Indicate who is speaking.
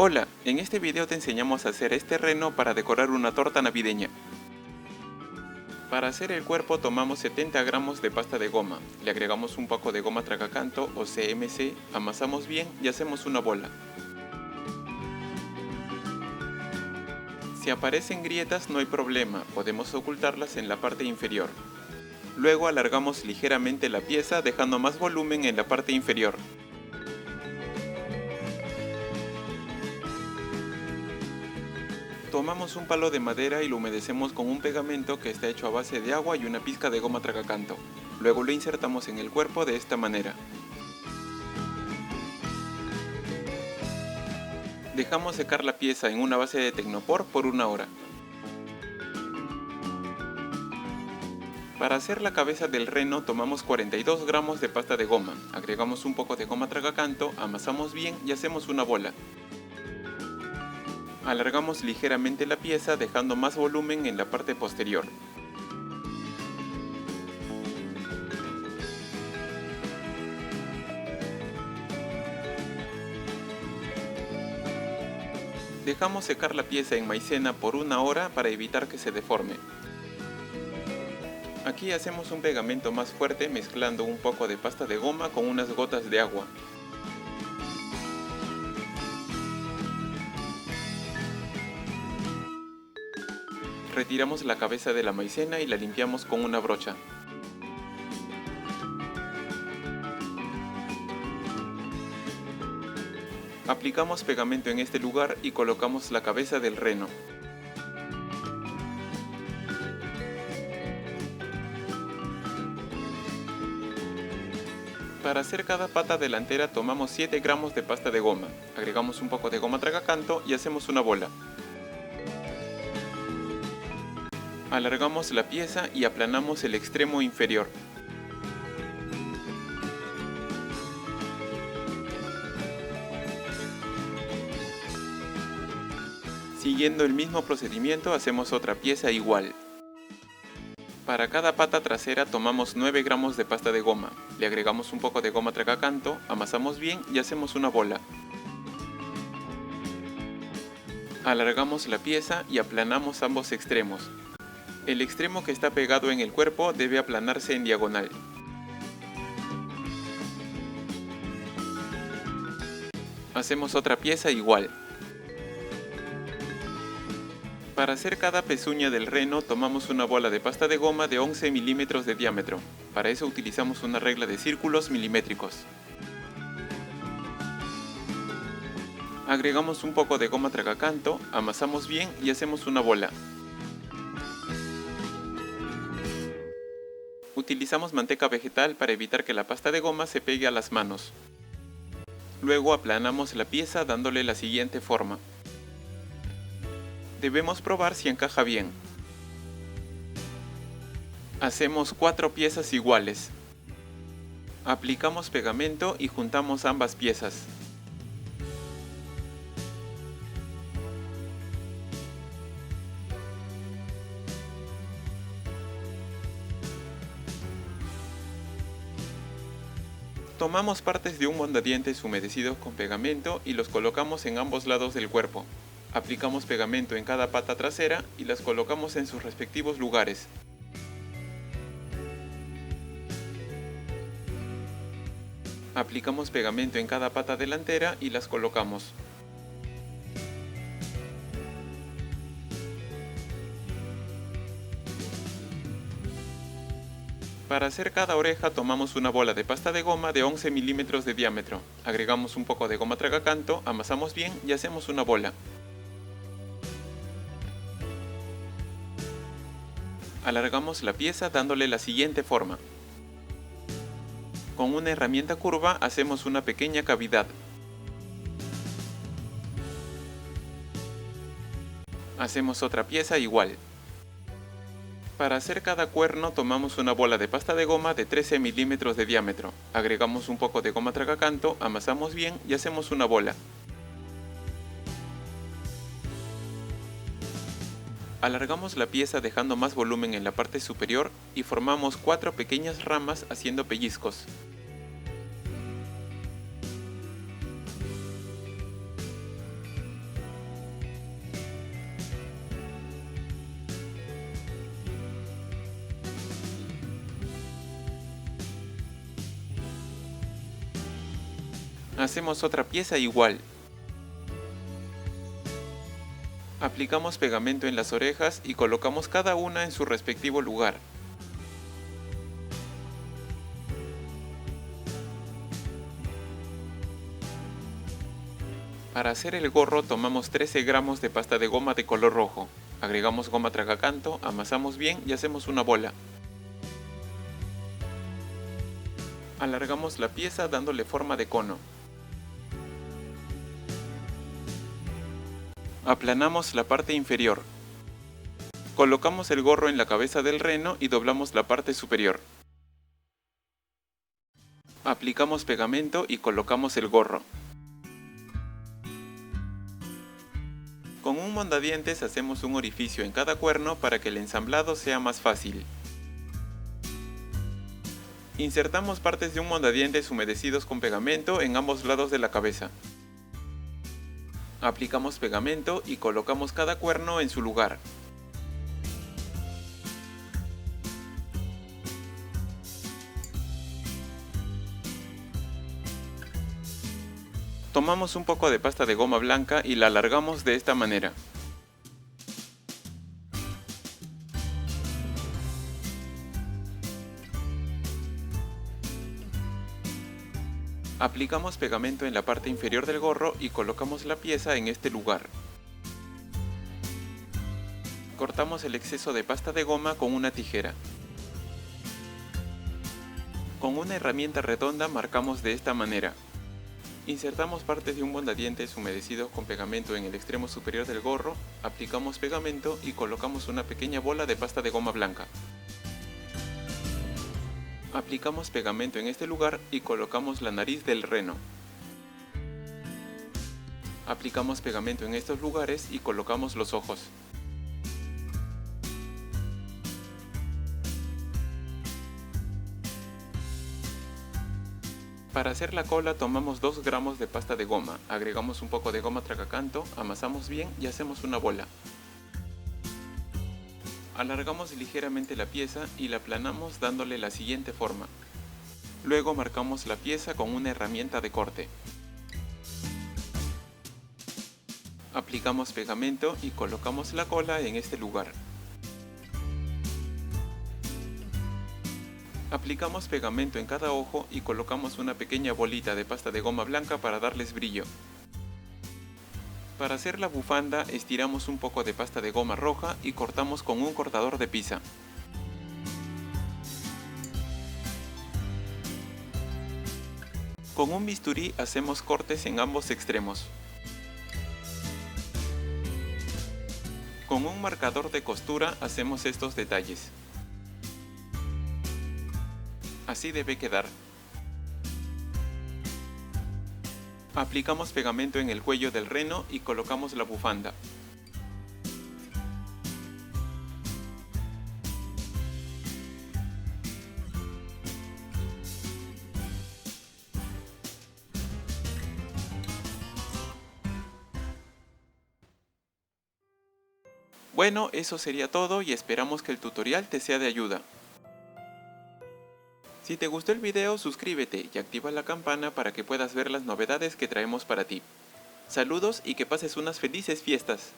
Speaker 1: Hola, en este video te enseñamos a hacer este reno para decorar una torta navideña. Para hacer el cuerpo tomamos 70 gramos de pasta de goma, le agregamos un poco de goma tragacanto o CMC, amasamos bien y hacemos una bola. Si aparecen grietas no hay problema, podemos ocultarlas en la parte inferior. Luego alargamos ligeramente la pieza dejando más volumen en la parte inferior. Tomamos un palo de madera y lo humedecemos con un pegamento que está hecho a base de agua y una pizca de goma tragacanto. Luego lo insertamos en el cuerpo de esta manera. Dejamos secar la pieza en una base de Tecnopor por 1 hora. Para hacer la cabeza del reno tomamos 42 gramos de pasta de goma, agregamos un poco de goma tragacanto, amasamos bien y hacemos una bola. Alargamos ligeramente la pieza dejando más volumen en la parte posterior. Dejamos secar la pieza en maicena por 1 hora para evitar que se deforme. Aquí hacemos un pegamento más fuerte mezclando un poco de pasta de goma con unas gotas de agua. Retiramos la cabeza de la maicena y la limpiamos con una brocha. Aplicamos pegamento en este lugar y colocamos la cabeza del reno. Para hacer cada pata delantera tomamos 7 gramos de pasta de goma, agregamos un poco de goma tragacanto y hacemos una bola. Alargamos la pieza y aplanamos el extremo inferior. Siguiendo el mismo procedimiento hacemos otra pieza igual. Para cada pata trasera tomamos 9 gramos de pasta de goma, le agregamos un poco de goma tragacanto, amasamos bien y hacemos una bola. Alargamos la pieza y aplanamos ambos extremos. El extremo que está pegado en el cuerpo debe aplanarse en diagonal. Hacemos otra pieza igual. Para hacer cada pezuña del reno tomamos una bola de pasta de goma de 11 milímetros de diámetro. Para eso utilizamos una regla de círculos milimétricos. Agregamos un poco de goma tragacanto, amasamos bien y hacemos una bola. Utilizamos manteca vegetal para evitar que la pasta de goma se pegue a las manos. Luego aplanamos la pieza dándole la siguiente forma. Debemos probar si encaja bien. Hacemos 4 piezas iguales. Aplicamos pegamento y juntamos ambas piezas. Tomamos partes de un mondadientes humedecidos con pegamento y los colocamos en ambos lados del cuerpo. Aplicamos pegamento en cada pata trasera y las colocamos en sus respectivos lugares. Aplicamos pegamento en cada pata delantera y las colocamos. Para hacer cada oreja tomamos una bola de pasta de goma de 11 milímetros de diámetro. Agregamos un poco de goma tragacanto, amasamos bien y hacemos una bola. Alargamos la pieza dándole la siguiente forma. Con una herramienta curva hacemos una pequeña cavidad. Hacemos otra pieza igual. Para hacer cada cuerno tomamos una bola de pasta de goma de 13 milímetros de diámetro. Agregamos un poco de goma tragacanto, amasamos bien y hacemos una bola. Alargamos la pieza dejando más volumen en la parte superior y formamos 4 pequeñas ramas haciendo pellizcos. Hacemos otra pieza igual. Aplicamos pegamento en las orejas y colocamos cada una en su respectivo lugar. Para hacer el gorro tomamos 13 gramos de pasta de goma de color rojo. Agregamos goma tragacanto, amasamos bien y hacemos una bola. Alargamos la pieza dándole forma de cono. Aplanamos la parte inferior. Colocamos el gorro en la cabeza del reno y doblamos la parte superior. Aplicamos pegamento y colocamos el gorro. Con un mondadientes hacemos un orificio en cada cuerno para que el ensamblado sea más fácil. Insertamos partes de un mondadientes humedecidos con pegamento en ambos lados de la cabeza. Aplicamos pegamento y colocamos cada cuerno en su lugar. Tomamos un poco de pasta de goma blanca y la alargamos de esta manera. Aplicamos pegamento en la parte inferior del gorro y colocamos la pieza en este lugar. Cortamos el exceso de pasta de goma con una tijera. Con una herramienta redonda marcamos de esta manera. Insertamos partes de un mondadientes humedecidos con pegamento en el extremo superior del gorro, aplicamos pegamento y colocamos una pequeña bola de pasta de goma blanca. Aplicamos pegamento en este lugar y colocamos la nariz del reno. Aplicamos pegamento en estos lugares y colocamos los ojos. Para hacer la cola tomamos 2 gramos de pasta de goma, agregamos un poco de goma tragacanto, amasamos bien y hacemos una bola. Alargamos ligeramente la pieza y la aplanamos dándole la siguiente forma. Luego marcamos la pieza con una herramienta de corte. Aplicamos pegamento y colocamos la cola en este lugar. Aplicamos pegamento en cada ojo y colocamos una pequeña bolita de pasta de goma blanca para darles brillo. Para hacer la bufanda estiramos un poco de pasta de goma roja y cortamos con un cortador de pizza. Con un bisturí hacemos cortes en ambos extremos. Con un marcador de costura hacemos estos detalles. Así debe quedar. Aplicamos pegamento en el cuello del reno y colocamos la bufanda. Bueno, eso sería todo y esperamos que el tutorial te sea de ayuda. Si te gustó el video, suscríbete y activa la campana para que puedas ver las novedades que traemos para ti. Saludos y que pases unas felices fiestas.